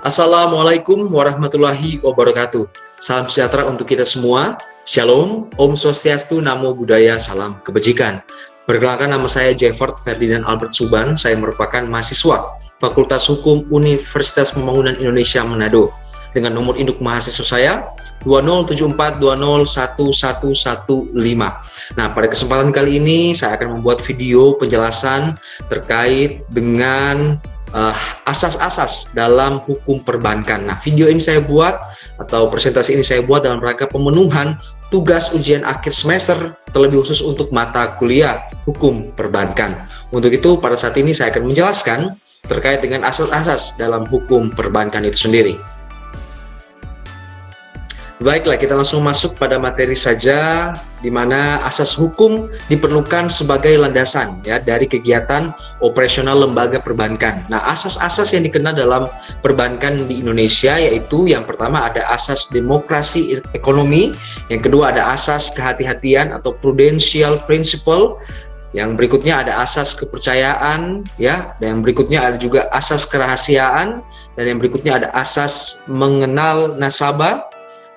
Assalamualaikum warahmatullahi wabarakatuh. Salam sejahtera untuk kita semua. Shalom, Om Swastiastu, Namo Buddhaya, Salam Kebajikan. Perkenalkan, nama saya Jeffert Ferdinand Albert Suban. Saya merupakan mahasiswa Fakultas Hukum Universitas Pembangunan Indonesia Manado. Dengan nomor induk mahasiswa saya 2074201115. Nah, pada kesempatan kali ini saya akan membuat video penjelasan terkait dengan asas-asas dalam hukum perbankan. Nah, video ini saya buat atau presentasi ini saya buat dalam rangka pemenuhan tugas ujian akhir semester, terlebih khusus untuk mata kuliah hukum perbankan. Untuk itu, pada saat ini saya akan menjelaskan terkait dengan asas-asas dalam hukum perbankan itu sendiri. Baiklah, kita langsung masuk pada materi saja, di mana asas hukum diperlukan sebagai landasan ya dari kegiatan operasional lembaga perbankan. Nah, asas-asas yang dikenal dalam perbankan di Indonesia yaitu yang pertama ada asas demokrasi ekonomi, yang kedua ada asas kehati-hatian atau prudential principle, yang berikutnya ada asas kepercayaan ya, dan yang berikutnya ada juga asas kerahasiaan, dan yang berikutnya ada asas mengenal nasabah.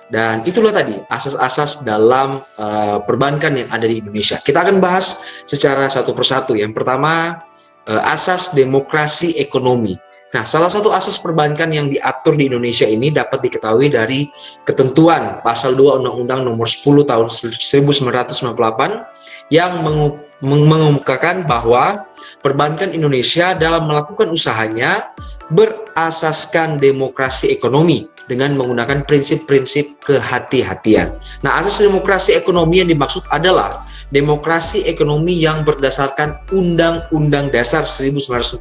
Dan itulah tadi asas-asas dalam perbankan yang ada di Indonesia. Kita akan bahas secara satu persatu. Yang pertama, asas demokrasi ekonomi. Nah, salah satu asas perbankan yang diatur di Indonesia ini dapat diketahui dari ketentuan pasal 2 Undang-Undang Nomor 10 Tahun 1998 yang mengemukakan bahwa perbankan Indonesia dalam melakukan usahanya berasaskan demokrasi ekonomi dengan menggunakan prinsip-prinsip kehati-hatian. Nah, asas demokrasi ekonomi yang dimaksud adalah demokrasi ekonomi yang berdasarkan Undang-Undang Dasar 1945.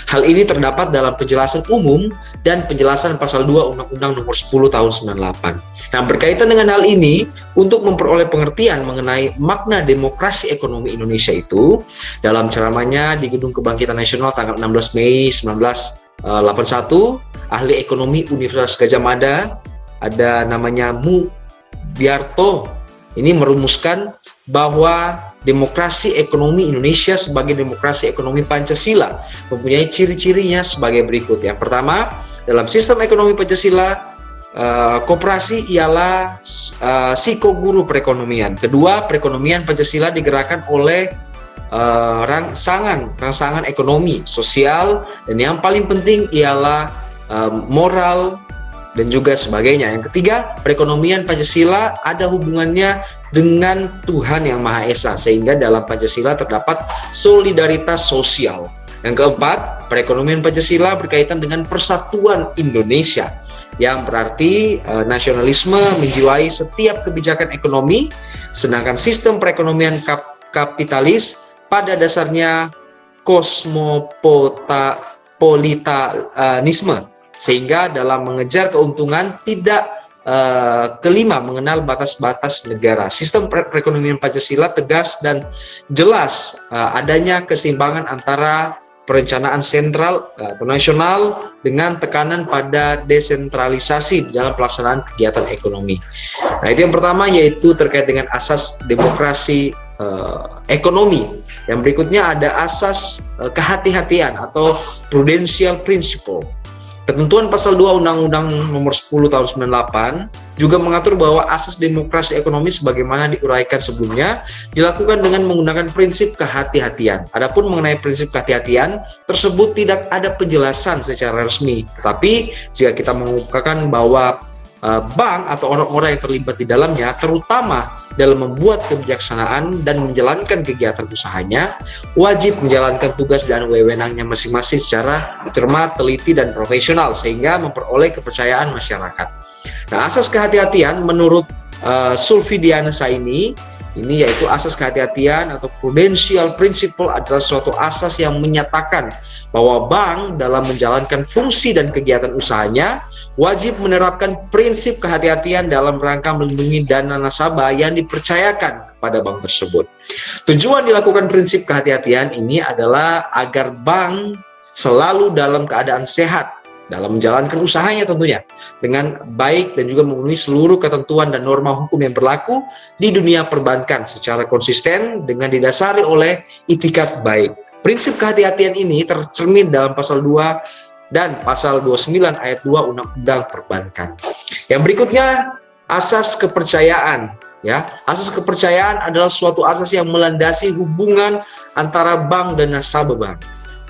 Hal ini terdapat dalam penjelasan umum dan penjelasan pasal 2 Undang-Undang Nomor 10 Tahun 98. Nah, berkaitan dengan hal ini, untuk memperoleh pengertian mengenai makna demokrasi ekonomi Indonesia itu, dalam ceramahnya di Gedung Kebangkitan Nasional tanggal 16 Mei 1981, ahli ekonomi Universitas Gadjah Mada, ada namanya Mu Biarto, ini merumuskan bahwa demokrasi ekonomi Indonesia sebagai demokrasi ekonomi Pancasila mempunyai ciri-cirinya sebagai berikut. Yang pertama, dalam sistem ekonomi Pancasila, koperasi ialah psikoguru perekonomian. Kedua, perekonomian Pancasila digerakkan oleh rangsangan ekonomi, sosial, dan yang paling penting ialah moral dan juga sebagainya. Yang ketiga, perekonomian Pancasila ada hubungannya dengan Tuhan Yang Maha Esa, sehingga dalam Pancasila terdapat solidaritas sosial. Yang keempat, perekonomian Pancasila berkaitan dengan persatuan Indonesia, yang berarti nasionalisme menjiwai setiap kebijakan ekonomi, sedangkan sistem perekonomian kapitalis pada dasarnya kosmopolitanisme, sehingga dalam mengejar keuntungan tidak kelima mengenal batas-batas negara. Sistem perekonomian Pancasila tegas dan jelas adanya keseimbangan antara perencanaan sentral atau nasional dengan tekanan pada desentralisasi dalam pelaksanaan kegiatan ekonomi. Nah, itu yang pertama, yaitu terkait dengan asas demokrasi ekonomi. Yang berikutnya ada asas kehati-hatian atau prudential principle. Ketentuan pasal 2 Undang-Undang Nomor 10 Tahun 98 juga mengatur bahwa asas demokrasi ekonomi sebagaimana diuraikan sebelumnya dilakukan dengan menggunakan prinsip kehati-hatian. Adapun mengenai prinsip kehati-hatian tersebut tidak ada penjelasan secara resmi. Tetapi jika kita mengumpulkan bahwa bank atau orang-orang yang terlibat di dalamnya, terutama dalam membuat kebijaksanaan dan menjalankan kegiatan usahanya, wajib menjalankan tugas dan wewenangnya masing-masing secara cermat, teliti, dan profesional sehingga memperoleh kepercayaan masyarakat. Nah, asas kehati-hatian menurut Sulfidiana Saini, ini yaitu asas kehati-hatian atau prudential principle adalah suatu asas yang menyatakan bahwa bank dalam menjalankan fungsi dan kegiatan usahanya wajib menerapkan prinsip kehati-hatian dalam rangka melindungi dana nasabah yang dipercayakan kepada bank tersebut. Tujuan dilakukan prinsip kehati-hatian ini adalah agar bank selalu dalam keadaan sehat dalam menjalankan usahanya tentunya dengan baik dan juga memenuhi seluruh ketentuan dan norma hukum yang berlaku di dunia perbankan secara konsisten dengan didasari oleh itikat baik. Prinsip kehati-hatian ini tercermin dalam pasal 2 dan pasal 29 ayat 2 Undang-Undang Perbankan. Yang berikutnya, asas kepercayaan. Ya, asas kepercayaan adalah suatu asas yang melandasi hubungan antara bank dan nasabah bank.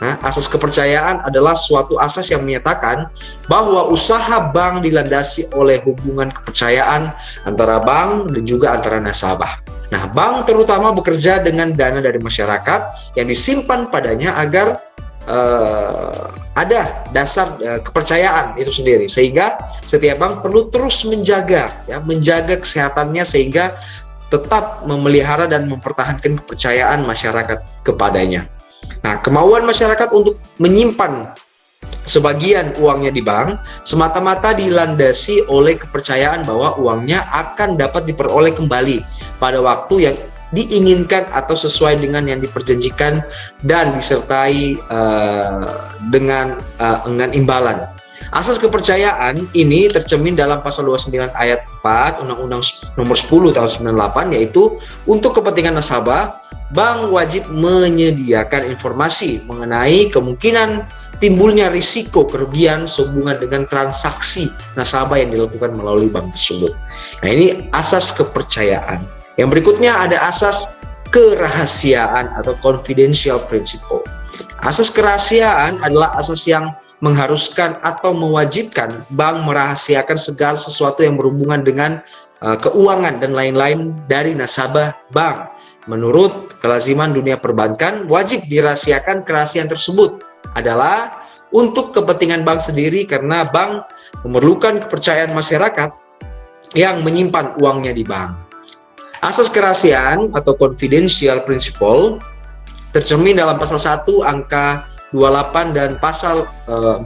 Nah, asas kepercayaan adalah suatu asas yang menyatakan bahwa usaha bank dilandasi oleh hubungan kepercayaan antara bank dan juga antara nasabah. Nah, bank terutama bekerja dengan dana dari masyarakat yang disimpan padanya agar ada dasar kepercayaan itu sendiri, sehingga setiap bank perlu terus menjaga kesehatannya sehingga tetap memelihara dan mempertahankan kepercayaan masyarakat kepadanya. Nah, kemauan masyarakat untuk menyimpan sebagian uangnya di bank semata-mata dilandasi oleh kepercayaan bahwa uangnya akan dapat diperoleh kembali pada waktu yang diinginkan atau sesuai dengan yang diperjanjikan dan disertai dengan imbalan. Asas kepercayaan ini tercermin dalam pasal 29 ayat 4 Undang-Undang Nomor 10 tahun 98, yaitu untuk kepentingan nasabah, bank wajib menyediakan informasi mengenai kemungkinan timbulnya risiko kerugian sehubungan dengan transaksi nasabah yang dilakukan melalui bank tersebut. Nah, ini asas kepercayaan. Yang berikutnya ada asas kerahasiaan atau confidential principle. Asas kerahasiaan adalah asas yang mengharuskan atau mewajibkan bank merahasiakan segala sesuatu yang berhubungan dengan keuangan dan lain-lain dari nasabah bank. Menurut kelaziman dunia perbankan, wajib dirahasiakan kerahasiaan tersebut adalah untuk kepentingan bank sendiri karena bank memerlukan kepercayaan masyarakat yang menyimpan uangnya di bank. Asas kerahasiaan atau confidential principle tercermin dalam pasal 1 angka 28 dan pasal 40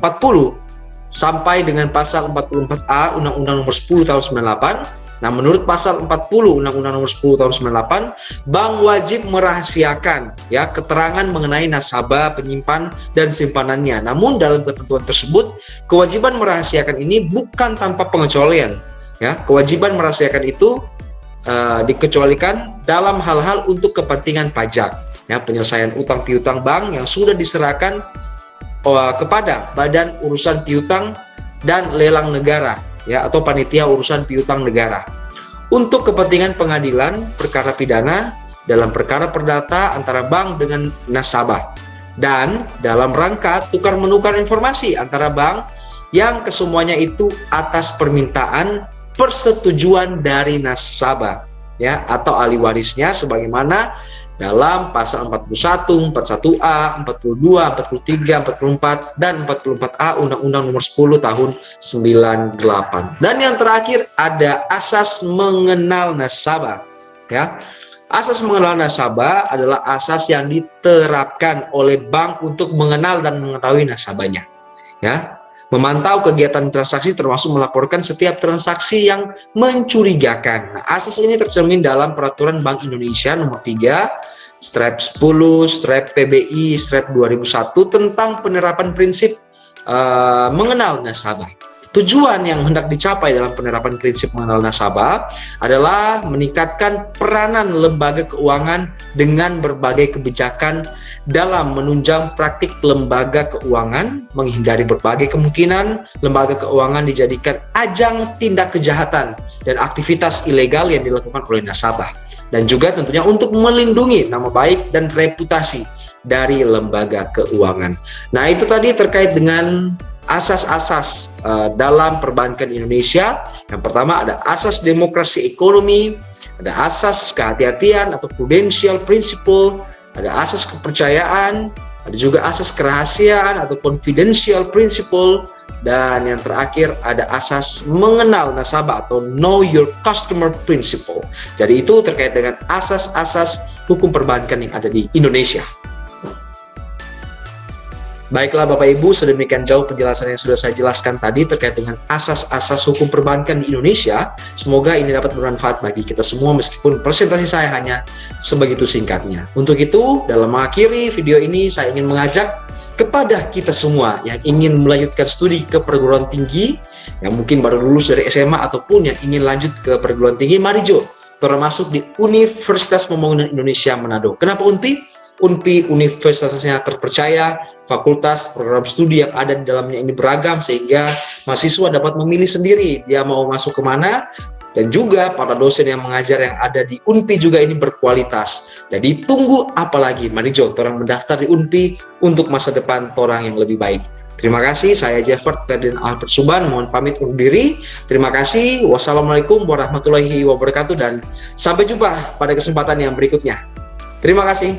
sampai dengan pasal 44A Undang-Undang Nomor 10 tahun 98. Nah, menurut pasal 40 Undang-Undang Nomor 10 tahun 98, bank wajib merahasiakan keterangan mengenai nasabah, penyimpan dan simpanannya. Namun dalam ketentuan tersebut, kewajiban merahasiakan ini bukan tanpa pengecualian. Kewajiban merahasiakan itu dikecualikan dalam hal-hal untuk kepentingan pajak, penyelesaian utang piutang bank yang sudah diserahkan kepada Badan Urusan Piutang dan Lelang Negara atau Panitia Urusan Piutang Negara, untuk kepentingan pengadilan perkara pidana dalam perkara perdata antara bank dengan nasabah, dan dalam rangka tukar menukar informasi antara bank yang kesemuanya itu atas permintaan persetujuan dari nasabah atau ahli warisnya sebagaimana dalam pasal 41, 41A, 42, 43, 44 dan 44A Undang-Undang Nomor 10 tahun 98. Dan yang terakhir ada asas mengenal nasabah. Asas mengenal nasabah adalah asas yang diterapkan oleh bank untuk mengenal dan mengetahui nasabahnya. Memantau kegiatan transaksi termasuk melaporkan setiap transaksi yang mencurigakan. Nah, asas ini tercermin dalam Peraturan Bank Indonesia Nomor 3/10/PBI/2001 tentang penerapan prinsip mengenal nasabah. Tujuan yang hendak dicapai dalam penerapan prinsip mengenal nasabah adalah meningkatkan peranan lembaga keuangan dengan berbagai kebijakan dalam menunjang praktik lembaga keuangan, menghindari berbagai kemungkinan lembaga keuangan dijadikan ajang tindak kejahatan dan aktivitas ilegal yang dilakukan oleh nasabah, dan juga tentunya untuk melindungi nama baik dan reputasi dari lembaga keuangan. Nah, itu tadi terkait dengan asas-asas dalam perbankan Indonesia. Yang pertama ada asas demokrasi ekonomi, ada asas kehati-hatian atau prudential principle, ada asas kepercayaan, ada juga asas kerahasiaan atau confidential principle, dan yang terakhir ada asas mengenal nasabah atau know your customer principle. Jadi itu terkait dengan asas-asas hukum perbankan yang ada di Indonesia. Baiklah Bapak Ibu, sedemikian jauh penjelasan yang sudah saya jelaskan tadi terkait dengan asas-asas hukum perbankan di Indonesia. Semoga ini dapat bermanfaat bagi kita semua meskipun presentasi saya hanya sebegitu singkatnya. Untuk itu, dalam mengakhiri video ini saya ingin mengajak kepada kita semua yang ingin melanjutkan studi ke perguruan tinggi, yang mungkin baru lulus dari SMA ataupun yang ingin lanjut ke perguruan tinggi, mari Jo, termasuk di Universitas Pembangunan Indonesia Manado. Kenapa UNPI? Unpi universitasnya terpercaya, fakultas, program studi yang ada di dalamnya ini beragam, sehingga mahasiswa dapat memilih sendiri dia mau masuk kemana, dan juga para dosen yang mengajar yang ada di Unpi juga ini berkualitas. Jadi tunggu apa lagi? Mari jo, torang mendaftar di Unpi untuk masa depan torang yang lebih baik. Terima kasih, saya Jeffert Ferdinand Albert Suban, mohon pamit undur diri. Terima kasih, wassalamualaikum warahmatullahi wabarakatuh, dan sampai jumpa pada kesempatan yang berikutnya. Terima kasih.